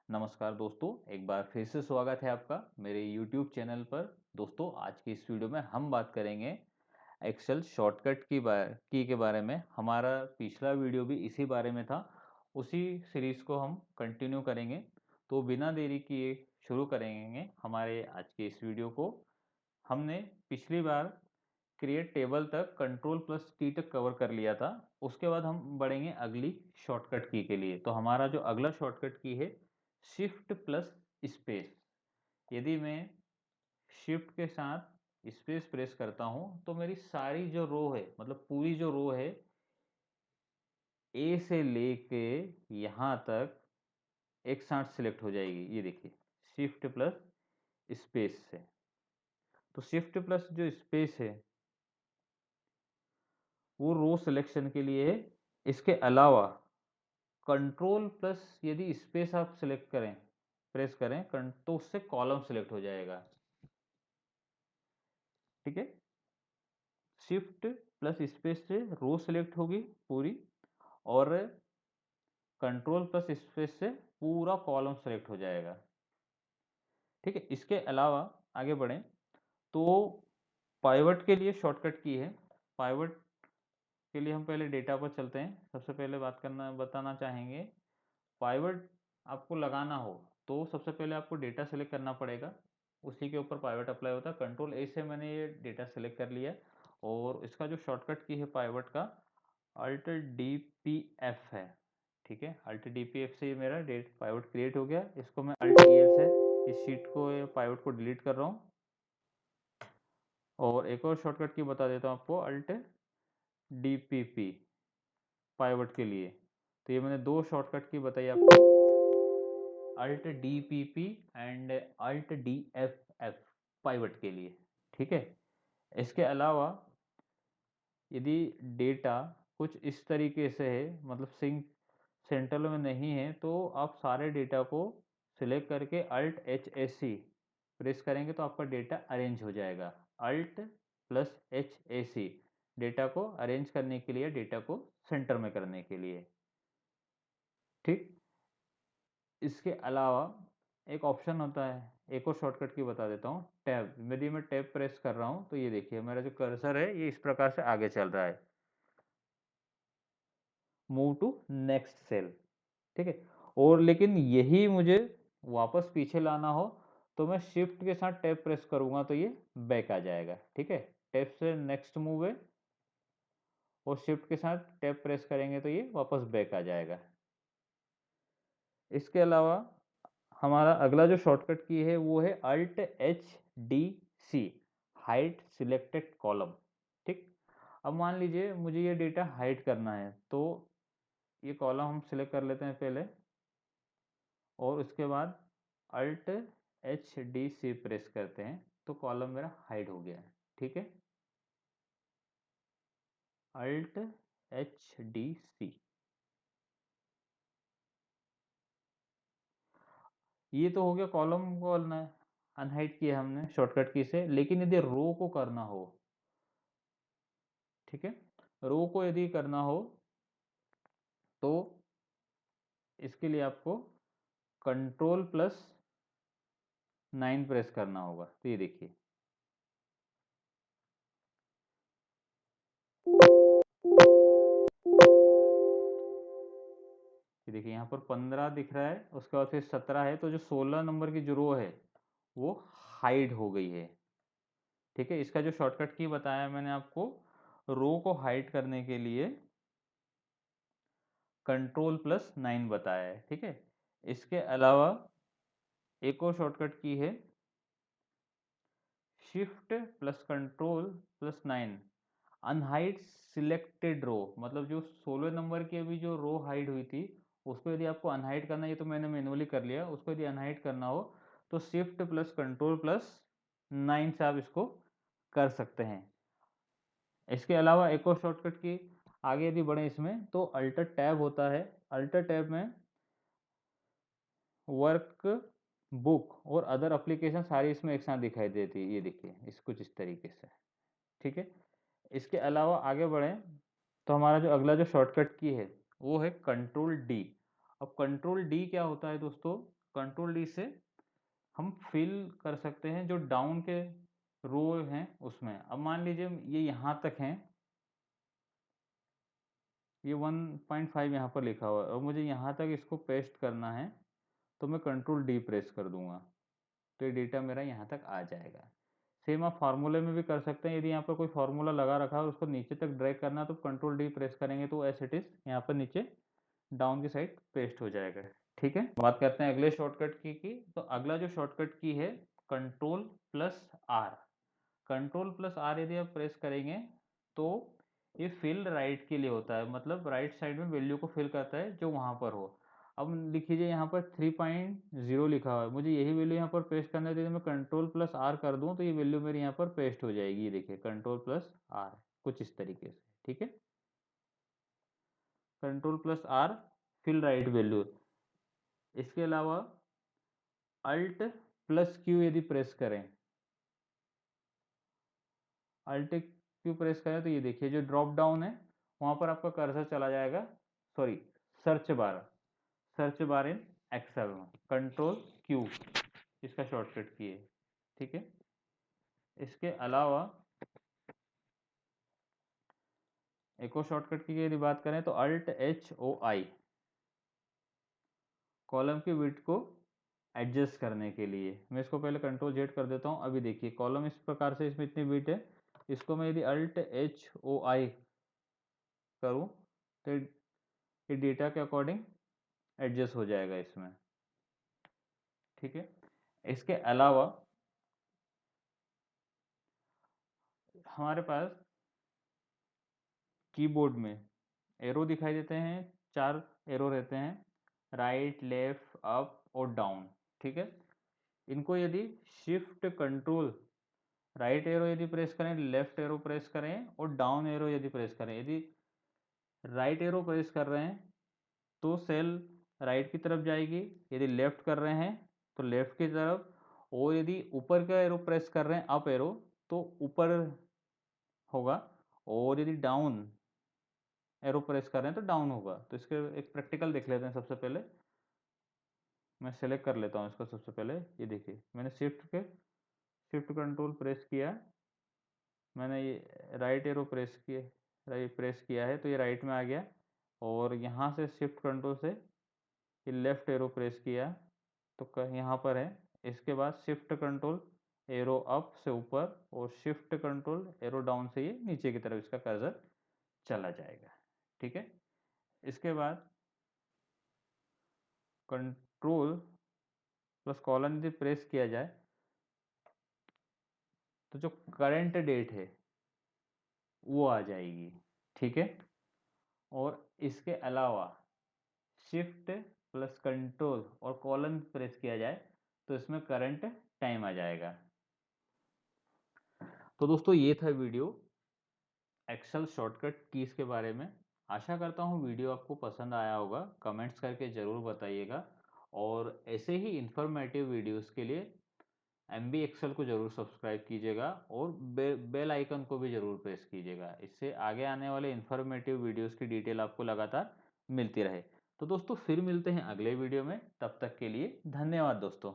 नमस्कार दोस्तों, एक बार फिर से स्वागत है आपका मेरे YouTube चैनल पर। दोस्तों, आज की इस वीडियो में हम बात करेंगे एक्सेल शॉर्टकट की के बारे में। हमारा पिछला वीडियो भी इसी बारे में था, उसी सीरीज को हम कंटिन्यू करेंगे। तो बिना देरी किए शुरू करेंगे हमारे आज के इस वीडियो को। हमने पिछली बार क्रिएट टेबल तक कंट्रोल प्लस टी तक कवर कर लिया था। उसके बाद हम बढ़ेंगे अगली शॉर्टकट की के लिए। तो हमारा जो अगला शॉर्टकट की है शिफ्ट प्लस स्पेस। यदि मैं शिफ्ट के साथ स्पेस प्रेस करता हूं तो मेरी सारी जो रो है, मतलब पूरी जो रो है, ए से लेके यहाँ तक एक साथ सिलेक्ट हो जाएगी। ये देखिए, शिफ्ट प्लस स्पेस से। तो शिफ्ट प्लस जो स्पेस है वो रो सिलेक्शन के लिए है। इसके अलावा कंट्रोल प्लस यदि स्पेस आप सिलेक्ट करें, प्रेस करें तो उससे कॉलम सिलेक्ट हो जाएगा। ठीक है, शिफ्ट प्लस स्पेस से रो सिलेक्ट होगी पूरी, और कंट्रोल प्लस स्पेस से पूरा कॉलम सिलेक्ट हो जाएगा। ठीक है, इसके अलावा आगे बढ़ें तो पाइवट के लिए शॉर्टकट की है। पाइवट के लिए हम पहले डेटा पर चलते हैं। सबसे पहले बताना चाहेंगे, पाइवट आपको लगाना हो तो सबसे पहले आपको डेटा सेलेक्ट करना पड़ेगा, उसी के ऊपर पाइवट अप्लाई होता है। कंट्रोल ए से मैंने ये डेटा सेलेक्ट कर लिया, और इसका जो शॉर्टकट की है पाइवट का, अल्ट डी पी एफ है। ठीक है, अल्ट डी पी एफ से ये मेरा पाइवट क्रिएट हो गया। इसको मैं अल्ट ई एल से इस शीट को, पाइवट को डिलीट कर रहा हूँ। और एक और शॉर्टकट की बता देता हूँ आपको, alt D P P pivot के लिए। तो ये मैंने दो शॉर्टकट की बताई आपको, alt D P P and alt D F F pivot के लिए। ठीक है, इसके अलावा यदि डेटा कुछ इस तरीके से है, मतलब सिंक सेंटर में नहीं है, तो आप सारे डेटा को सिलेक्ट करके alt H S C press करेंगे तो आपका डेटा अरेंज हो जाएगा। Alt plus H A C data को अरेंज करने के लिए, डेटा को सेंटर में करने के लिए। ठीक, इसके अलावा एक ऑप्शन होता है, एक और शॉर्टकट की बता देता हूँ, टैब। यदि मैं टैब प्रेस कर रहा हूँ तो ये देखिए मेरा जो कर्सर है ये इस प्रकार से आगे चल रहा है, मूव टू नेक्स्ट सेल। ठीक है, और लेकिन यही मुझे वापस पीछे लाना हो तो मैं शिफ्ट के साथ टैब प्रेस करूंगा तो ये बैक आ जाएगा। ठीक है, टैब से नेक्स्ट मूव है, और शिफ्ट के साथ टैब प्रेस करेंगे तो ये वापस बैक आ जाएगा। इसके अलावा हमारा अगला जो शॉर्टकट की है वो है alt H D C, hide selected column. ठीक, अब मान लीजिए मुझे ये डेटा हाइड करना है, तो ये कॉलम हम सिलेक्ट कर लेते हैं पहले, और उसके बाद alt H D C press करते हैं तो कॉलम मेरा हाइड हो गया है। ठीक है, अल्ट एच डी सी। ये तो हो गया कॉलम को अनहाइड किया हमने शॉर्टकट की से। लेकिन यदि रो को करना हो, ठीक है, रो को यदि करना हो तो इसके लिए आपको कंट्रोल प्लस 9 प्रेस करना होगा। तो ये देखिए, यहाँ पर 15 दिख रहा है, उसके बाद फिर 17 है, तो जो 16 नंबर की जो रो है वो हाइड हो गई है। ठीक है, इसका जो शॉर्टकट की बताया मैंने आपको, रो को हाइड करने के लिए कंट्रोल प्लस 9 बताया है। ठीक है, इसके अलावा एक और शॉर्टकट की है, shift plus control plus 9 unhide selected row. मतलब जो 16 नंबर की अभी जो रो हाइड हुई थी, उसको यदि आपको अनहाइड करना है, ये तो मैंने मैनुअली कर लिया, उसको यदि अनहाइड करना हो तो शिफ्ट प्लस कंट्रोल प्लस 9 से आप इसको कर सकते हैं। इसके अलावा एक और शॉर्टकट की, आगे यदि बढ़े इसमें तो अल्टर टैब होता है। अल्टर टैब में वर्क बुक और अदर एप्लीकेशन सारी इसमें एक साथ दिखाई देती है। ये देखिए इस कुछ इस तरीके से। ठीक है, इसके अलावा आगे बढ़ें तो हमारा जो अगला जो शॉर्टकट की है वो है कंट्रोल डी। अब कंट्रोल डी क्या होता है दोस्तों? कंट्रोल डी से हम फिल कर सकते हैं जो डाउन के रो हैं उसमें। अब मान लीजिए ये यहाँ तक हैं, ये 1.5 यहाँ पर लिखा हुआ है और मुझे यहाँ तक इसको पेस्ट करना है, तो मैं कंट्रोल डी प्रेस कर दूंगा तो ये डेटा मेरा यहाँ तक आ जाएगा। सेम आप फार्मूले में भी कर सकते हैं। यदि यहाँ पर कोई फार्मूला लगा रखा है और उसको नीचे तक ड्रैग करना है तो कंट्रोल डी प्रेस करेंगे तो एज इट इज यहाँ पर नीचे डाउन की साइड पेस्ट हो जाएगा। ठीक है, बात करते हैं अगले शॉर्टकट की। तो अगला जो शॉर्टकट की है control plus R. Control plus R यदि आप प्रेस करेंगे तो ये फिल राइट के लिए होता है, मतलब राइट साइड में वैल्यू को फिल करता है जो वहां पर हो। अब लिख लीजिए यहाँ पर 3.0 लिखा हुआ है, मुझे यही वैल्यू यहाँ पर पेस्ट करना है, तो मैं कंट्रोल प्लस आर कर दूं तो ये वैल्यू मेरी यहाँ पर पेस्ट हो जाएगी। ये देखिए कंट्रोल प्लस आर कुछ इस तरीके से। ठीक है, control plus R fill right value. इसके अलावा अल्ट प्लस क्यू यदि प्रेस करें, अल्ट क्यू प्रेस करें तो ये देखिए जो ड्रॉप डाउन है वहां पर आपका कर्सर चला जाएगा, sorry search bar in excel में कंट्रोल क्यू इसका शॉर्टकट की है। ठीक है, इसके अलावा एक और शॉर्टकट की यदि बात करें तो अल्ट एच ओ आई कॉलम की विड्थ को एडजस्ट करने के लिए। मैं इसको पहले कंट्रोल जेड कर देता हूँ। अभी देखिए कॉलम इस प्रकार से, इसमें इतनी विड्थ है, इसको मैं यदि अल्ट एच ओ आई करूँ तो ये डेटा के अकॉर्डिंग एडजस्ट हो जाएगा इसमें। ठीक है, इसके अलावा हमारे पास कीबोर्ड में एरो दिखाई देते हैं, 4 एरो रहते हैं, राइट लेफ्ट अप और डाउन। ठीक है, इनको यदि शिफ्ट कंट्रोल राइट एरो यदि प्रेस करें, लेफ्ट एरो प्रेस करें और डाउन एरो यदि प्रेस करें, यदि राइट एरो प्रेस कर रहे हैं तो सेल राइट की तरफ जाएगी, यदि लेफ्ट कर रहे हैं तो लेफ्ट की तरफ, और यदि ऊपर का एरो प्रेस कर रहे हैं अप एरो तो ऊपर होगा, और यदि डाउन एरो प्रेस कर रहे हैं तो डाउन होगा। तो इसके एक प्रैक्टिकल देख लेते हैं। सबसे पहले मैं सेलेक्ट कर लेता हूँ इसको। सबसे पहले ये देखिए मैंने शिफ्ट कंट्रोल प्रेस किया, मैंने ये राइट एरो प्रेस किया, प्रेस किया है तो ये राइट में आ गया, और यहाँ से शिफ्ट कंट्रोल से ये लेफ्ट एरो प्रेस किया तो यहाँ पर है। इसके बाद शिफ्ट कंट्रोल एरो अप से ऊपर और शिफ्ट कंट्रोल एरो डाउन से ये नीचे की तरफ इसका कर्सर चला जाएगा। ठीक है, इसके बाद कंट्रोल प्लस कॉलन यदि प्रेस किया जाए तो जो करंट डेट है वो आ जाएगी। ठीक है, और इसके अलावा शिफ्ट प्लस कंट्रोल और कॉलन प्रेस किया जाए तो इसमें करंट टाइम आ जाएगा। तो दोस्तों ये था वीडियो एक्सेल शॉर्टकट कीज के बारे में। आशा करता हूँ वीडियो आपको पसंद आया होगा, कमेंट्स करके ज़रूर बताइएगा, और ऐसे ही इंफॉर्मेटिव वीडियोस के लिए MB एक्सेल को ज़रूर सब्सक्राइब कीजिएगा और बेल आइकन को भी ज़रूर प्रेस कीजिएगा। इससे आगे आने वाले इंफॉर्मेटिव वीडियोस की डिटेल आपको लगातार मिलती रहे। तो दोस्तों फिर मिलते हैं अगले वीडियो में, तब तक के लिए धन्यवाद दोस्तों।